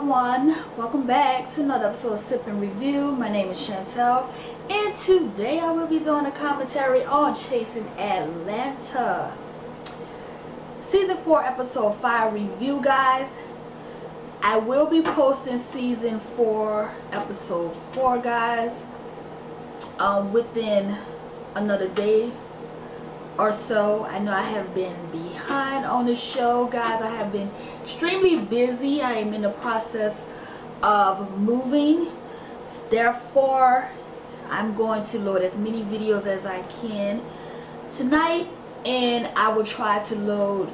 everyone, welcome back to another episode of Sip and Review. My name is Chantel, and today I will be doing a commentary on Chasing Atlanta Season 4 Episode 5 review, guys. I will be posting Season 4 Episode 4, guys, within another day or so. I know I have been behind on the show, guys. I have been extremely busy. I am in the process of moving, therefore I'm going to load as many videos as I can tonight, and I will try to load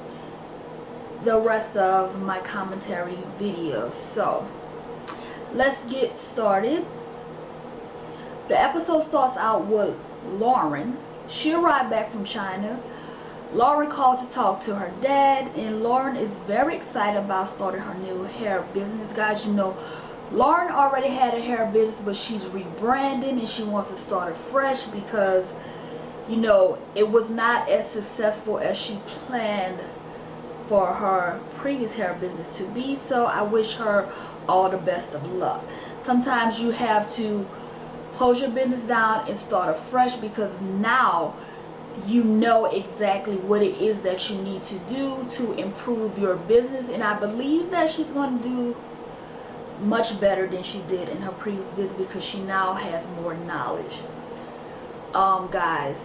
the rest of my commentary videos. So let's get started. The episode starts out with Lauren. She arrived back from China. Lauren called to talk to her dad, and Lauren is very excited about starting her new hair business, guys. You know, Lauren already had a hair business, but she's rebranding and she wants to start it fresh because, you know, it was not as successful as she planned for her previous hair business to be. So I wish her all the best of luck. Sometimes you have to close your business down and start afresh, because now you know exactly what it is that you need to do to improve your business, and I believe that she's going to do much better than she did in her previous business because she now has more knowledge. Guys,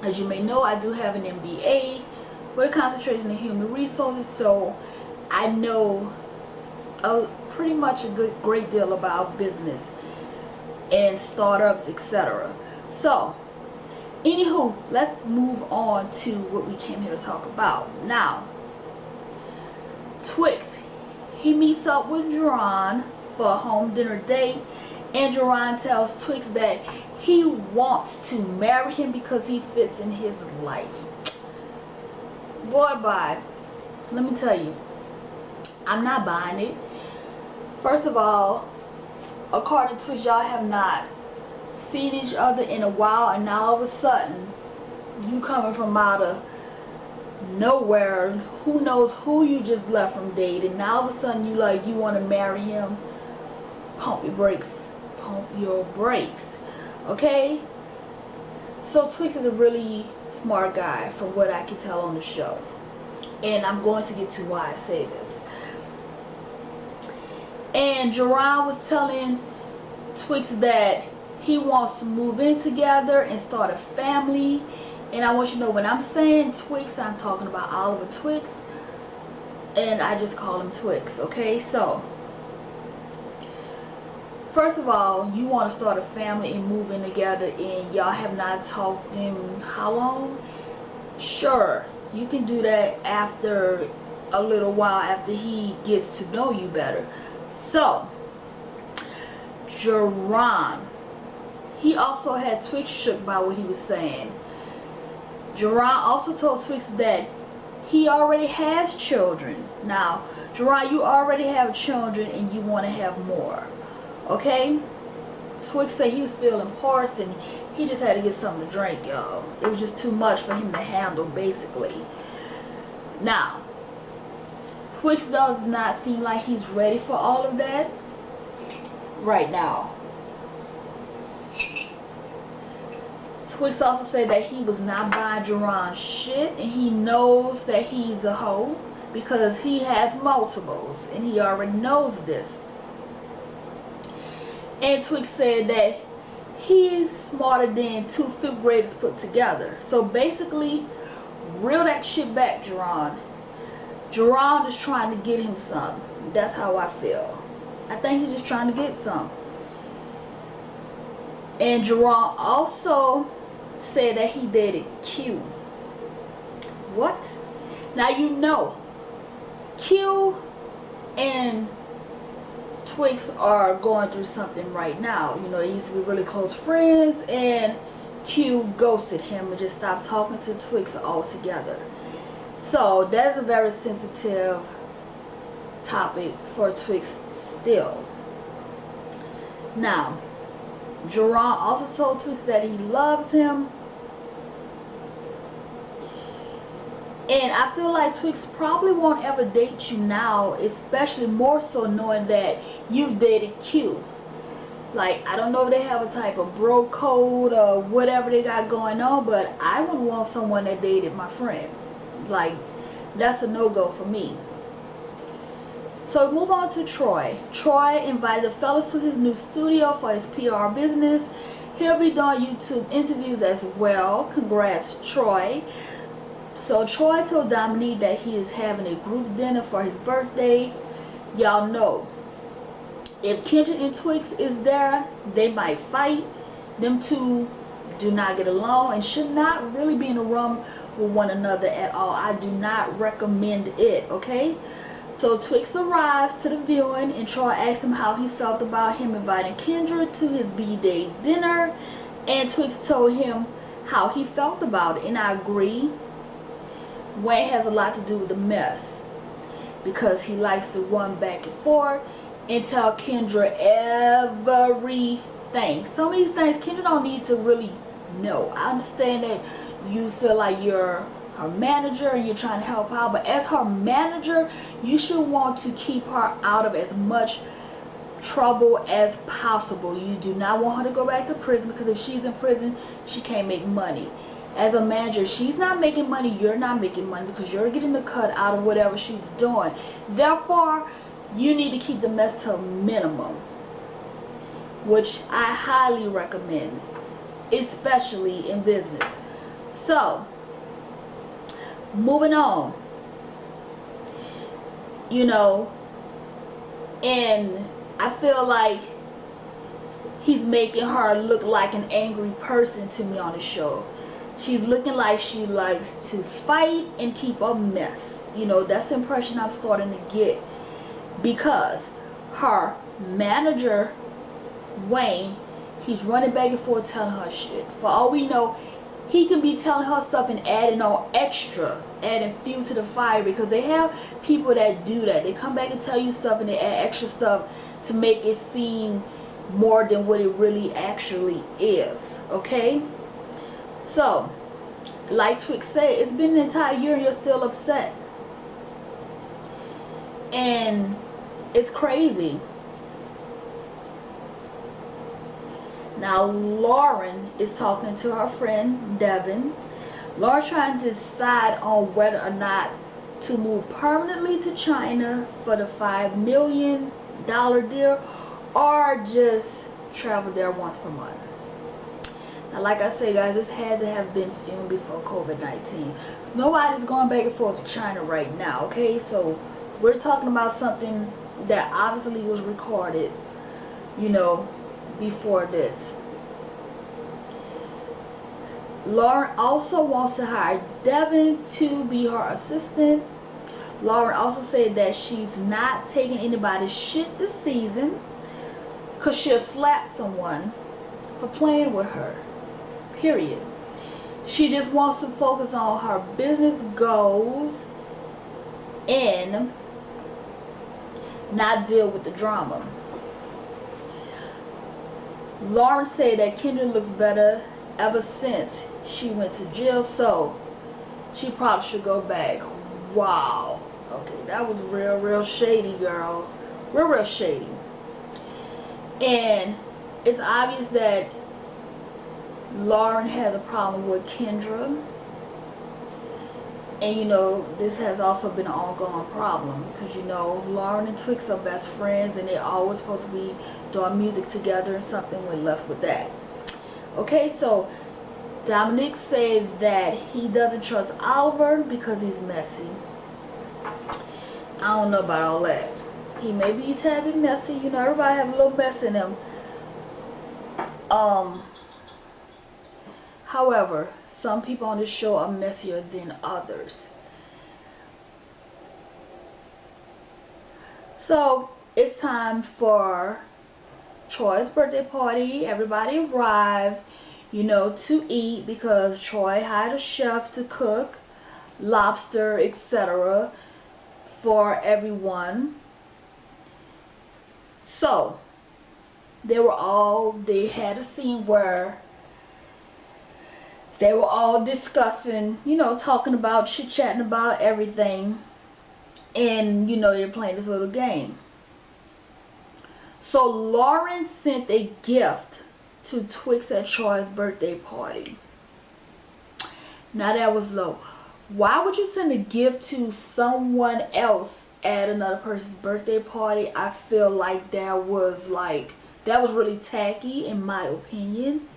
as you may know, I do have an MBA with a concentration in human resources, so I know pretty much a great deal about business and startups, etc. So anywho, let's move on to what we came here to talk about. Now, Twix, he meets up with Jerron for a home dinner date, and Jerron tells Twix that he wants to marry him because he fits in his life. Boy, bye. Let me tell you, I'm not buying it. First of all, according to Twix, y'all have not seen each other in a while, and now all of a sudden you coming from out of nowhere, who knows who you just left from dating, now all of a sudden you want to marry him. Pump your brakes. Pump your brakes. Okay? So Twix is a really smart guy from what I can tell on the show, and I'm going to get to why I say this. And Jerron was telling Twix that he wants to move in together and start a family. And I want you to know, when I'm saying Twix, I'm talking about Oliver Twix, and I just call him Twix. Okay, so first of all, you want to start a family and move in together, and y'all have not talked in how long? Sure, you can do that after a little while, after he gets to know you better. So Jerron, he also had Twix shook by what he was saying. Jerron also told Twix that he already has children. Now, Jerron, you already have children and you want to have more. Okay? Twix said he was feeling hoarse and he just had to get something to drink, y'all. It was just too much for him to handle, basically. Now, Twix does not seem like he's ready for all of that right now. Twix also said that he was not buying Jerron's shit, and he knows that he's a hoe because he has multiples, and he already knows this. And Twix said that he's smarter than 2 5th graders put together. So basically, reel that shit back, Jerron. Jerron is trying to get him some. That's how I feel. I think he's just trying to get some. And Jerron also said that he dated Q. What? Now, you know, Q and Twix are going through something right now. You know, they used to be really close friends, and Q ghosted him and just stopped talking to Twix altogether. So that's a very sensitive topic for Twix still. Now, Jerron also told Twix that he loves him, And I feel like Twix probably won't ever date you now, especially more so knowing that you've dated Q. Like, I don't know if they have a type of bro code or whatever they got going on, but I would want someone that dated my friend. Like, that's a no-go for me. So we move on to Troy. Troy invited the fellas to his new studio for his PR business. He'll be doing YouTube interviews as well. Congrats, Troy. So Troy told Dominique that he is having a group dinner for his birthday. Y'all know, if Kendra and Twix is there, they might fight. Them two do not get along and should not really be in a room with one another at all. I do not recommend it, okay? So Twix arrives to the viewing and Troy asked him how he felt about him inviting Kendra to his B-Day dinner. And Twix told him how he felt about it. And I agree. Wayne has a lot to do with the mess because he likes to run back and forth and tell Kendra everything. Some of these things Kendra don't need to really know. I understand that you feel like you're her manager and you're trying to help out, but as her manager you should want to keep her out of as much trouble as possible. You do not want her to go back to prison, because if she's in prison she can't make money. As a manager, she's not making money, you're not making money, because you're getting the cut out of whatever she's doing. Therefore, you need to keep the mess to a minimum, which I highly recommend, especially in business. So, moving on, you know, and I feel like he's making her look like an angry person to me on the show. She's looking like she likes to fight and keep a mess. You know, that's the impression I'm starting to get, because her manager, Wayne, he's running back and forth telling her shit. For all we know, he can be telling her stuff and adding on extra, adding fuel to the fire, because they have people that do that. They come back and tell you stuff and they add extra stuff to make it seem more than what it really actually is, okay? So, like Twix said, it's been an entire year and you're still upset. And it's crazy. Now, Lauren is talking to her friend, Devin. Lauren's trying to decide on whether or not to move permanently to China for the $5 million deal, or just travel there once per month. Now, like I say, guys, this had to have been filmed before COVID-19. Nobody's going back and forth to China right now, okay? So we're talking about something that obviously was recorded, you know, before this. Lauren also wants to hire Devin to be her assistant. Lauren also said that she's not taking anybody's shit this season, because she'll slap someone for playing with her. Period. She just wants to focus on her business goals and not deal with the drama. Lauren said that Kendra looks better ever since she went to jail, so she probably should go back. Wow. Okay, that was real shady, girl. Real shady. And it's obvious that Lauren has a problem with Kendra, and you know, this has also been an ongoing problem, because you know, Lauren and Twix are best friends and they're always supposed to be doing music together, and something went left with that. Okay, so Dominique said that he doesn't trust Oliver because he's messy. I don't know about all that. He may be a tad bit messy, you know, everybody have a little mess in them. However, some people on this show are messier than others. So, it's time for Troy's birthday party. Everybody arrived, you know, to eat, because Troy hired a chef to cook lobster, etc. for everyone. So, they had a scene where They were all discussing, you know, talking about, chit-chatting about everything. And, you know, they're playing this little game. So Lauren sent a gift to Twix at Troy's birthday party. Now that was low. Why would you send a gift to someone else at another person's birthday party? I feel like that was really tacky in my opinion.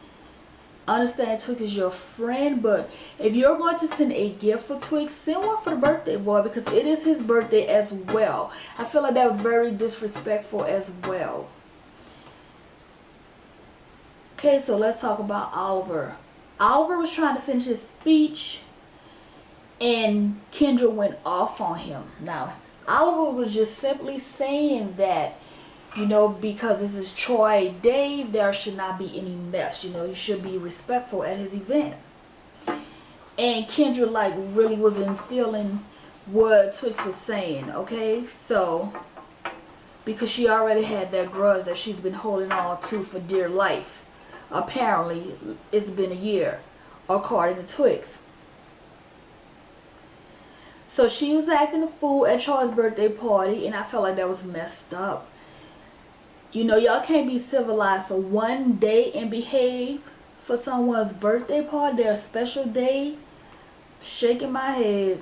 Understand Twix is your friend, but if you're going to send a gift for Twix, send one for the birthday boy, because it is his birthday as well. I feel like that was very disrespectful as well. Okay, so let's talk about Oliver. Oliver was trying to finish his speech and Kendra went off on him. Now, Oliver was just simply saying that, you know, because this is Troy Day, there should not be any mess. You know, you should be respectful at his event. And Kendra really wasn't feeling what Twix was saying, okay? So, because she already had that grudge that she's been holding on to for dear life. Apparently, it's been a year, according to Twix. So she was acting a fool at Troy's birthday party, and I felt like that was messed up. You know, y'all can't be civilized for one day and behave for someone's birthday party, their special day. Shaking my head.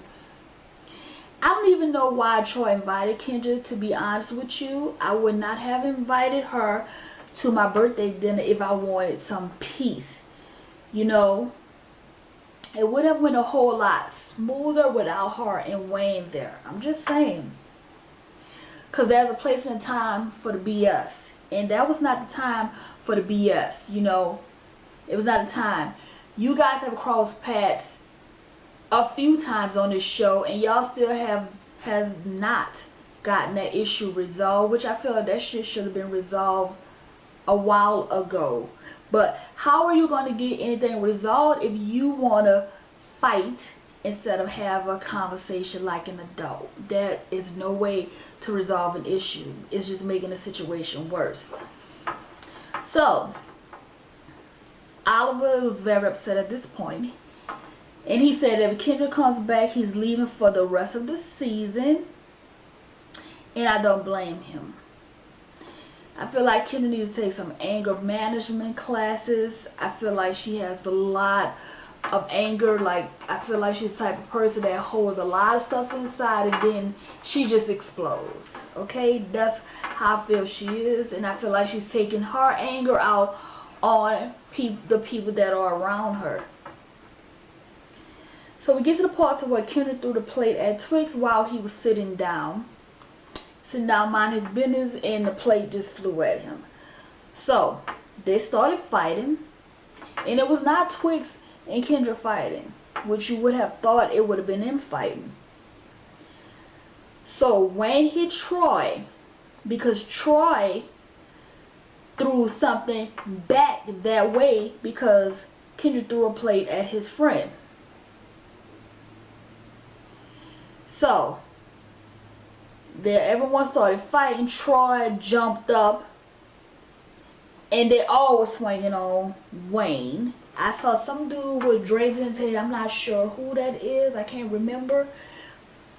I don't even know why Troy invited Kendra, to be honest with you. I would not have invited her to my birthday dinner if I wanted some peace. You know, it would have went a whole lot smoother without her and Wayne there. I'm just saying. Because there's a place and a time for the BS. And that was not the time for the BS, you know. It was not the time. You guys have crossed paths a few times on this show, and y'all still have not gotten that issue resolved, which I feel like that shit should have been resolved a while ago. But how are you going to get anything resolved if you want to fight instead of have a conversation like an adult? There is no way to resolve an issue. It's just making the situation worse. So, Oliver was very upset at this point. And he said that if Kendra comes back, he's leaving for the rest of the season. And I don't blame him. I feel like Kendra needs to take some anger management classes. I feel like she has a lot of anger. I feel like she's the type of person that holds a lot of stuff inside and then she just explodes. Okay, that's how I feel she is, and I feel like she's taking her anger out on the people that are around her. So we get to the part to where Kendra threw the plate at Twix while he was sitting down, mind his business, and the plate just flew at him. So they started fighting, and it was not Twix and Kendra fighting, which you would have thought it would have been them fighting. So Wayne hit Troy because Troy threw something back that way because Kendra threw a plate at his friend. So everyone started fighting. Troy jumped up and they all were swinging on Wayne. I saw some dude with dreads in his head. I'm not sure who that is. I can't remember.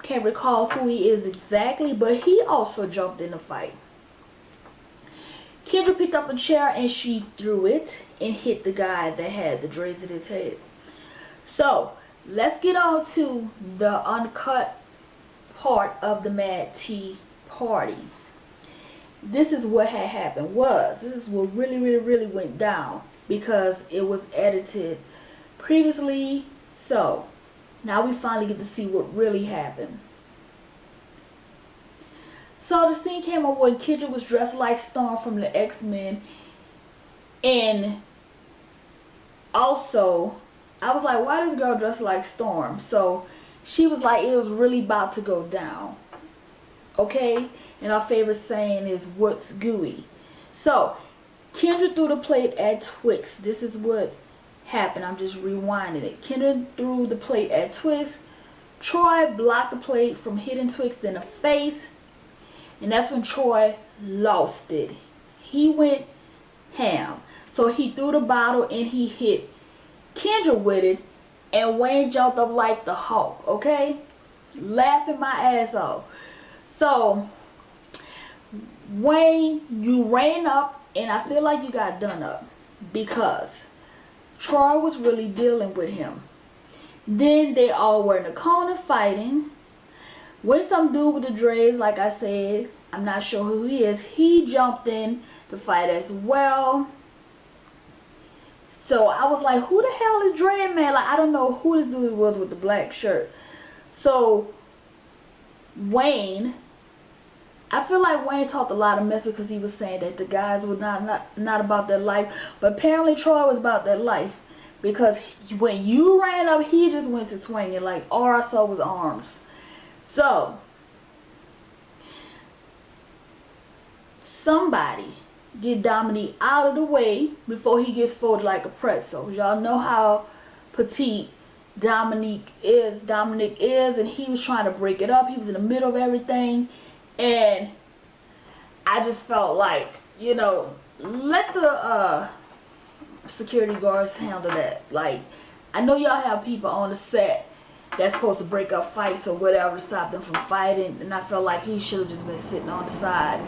Can't recall who he is exactly, but he also jumped in the fight. Kendra picked up a chair and she threw it and hit the guy that had the dreads in his head. So let's get on to the uncut part of the Mad Tea party. This is what had happened. This is what really went down because it was edited previously. So now we finally get to see what really happened. So the scene came up when Kendra was dressed like Storm from the X-Men, and also I was like, why this girl dressed like Storm? So she was like, it was really about to go down. Okay? And our favorite saying is, what's gooey? So Kendra threw the plate at Twix. This is what happened. I'm just rewinding it. Kendra threw the plate at Twix. Troy blocked the plate from hitting Twix in the face. And that's when Troy lost it. He went ham. So he threw the bottle and he hit Kendra with it, and Wayne jumped up like the Hulk, okay? Laughing my ass off. So, Wayne, you ran up, and I feel like you got done up because Troy was really dealing with him. Then they all were in the corner fighting. When some dude with the dreads, like I said, I'm not sure who he is, he jumped in the fight as well. So I was like, who the hell is Dread Man? Like, I don't know who this dude was with the black shirt. So Wayne, I feel like Wayne talked a lot of mess because he was saying that the guys were not about their life. But apparently Troy was about their life. Because when you ran up, he just went to swinging. Like, all I saw was arms. So, somebody get Dominique out of the way before he gets folded like a pretzel. Y'all know how petite Dominique is, and he was trying to break it up. He was in the middle of everything, and I just felt like, you know, let the security guards handle that. Like, I know y'all have people on the set that's supposed to break up fights or whatever to stop them from fighting, and I felt like he should have just been sitting on the side,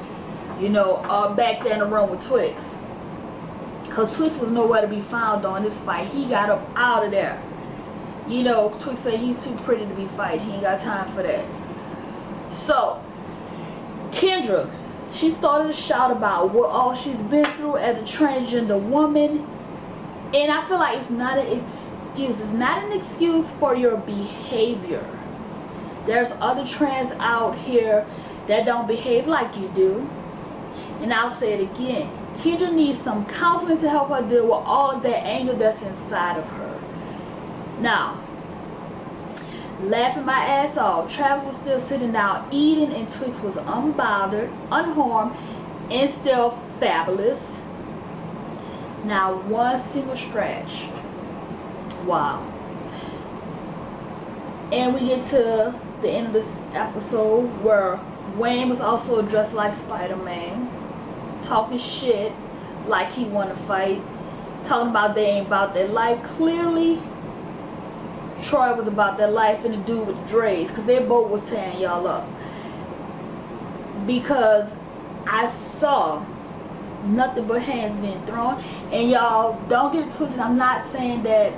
you know, back there in the room with Twix. Because Twix was nowhere to be found on this fight. He got up out of there. You know, Twix said he's too pretty to be fighting. He ain't got time for that. So, Kendra, she started to shout about what all she's been through as a transgender woman. And I feel like it's not an excuse. It's not an excuse for your behavior. There's other trans out here that don't behave like you do. And I'll say it again. Kendra needs some counseling to help her deal with all of that anger that's inside of her. Now, laughing my ass off, Travis was still sitting down eating, and Twix was unbothered, unharmed, and still fabulous. Now, one single scratch. Wow. And we get to the end of this episode where Wayne was also dressed like Spider-Man, talking shit like he want to fight, talking about they ain't about their life. Clearly, Troy was about their life, and the dude with the dreads, because they both was tearing y'all up. Because I saw nothing but hands being thrown. And y'all, don't get it twisted, I'm not saying that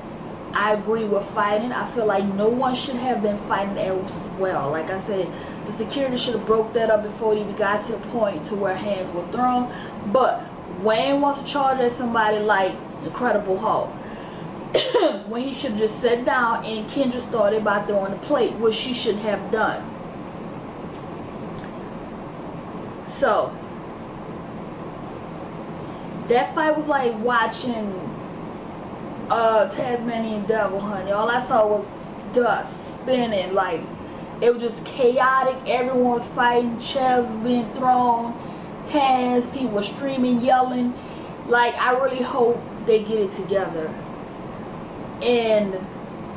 I agree with fighting. I feel like no one should have been fighting as well. Like I said, the security should have broke that up before it even got to the point to where hands were thrown. But Wayne wants to charge at somebody like Incredible Hulk when he should have just sat down, and Kendra started by throwing the plate, which she shouldn't have done. So that fight was like watching Tasmanian Devil, honey. All I saw was dust spinning. Like, it was just chaotic. Everyone was fighting, chairs was being thrown, hands, people were screaming, yelling. Like, I really hope they get it together. And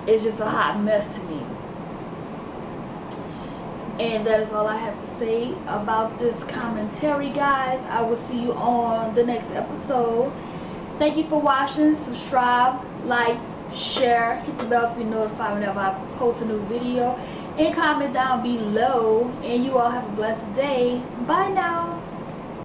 it's just a hot mess to me. And that is all I have to say about this commentary, guys. I will see you on the next episode. Thank you for watching. Subscribe, like, share, hit the bell to be notified whenever I post a new video, and comment down below. And you all have a blessed day. Bye now.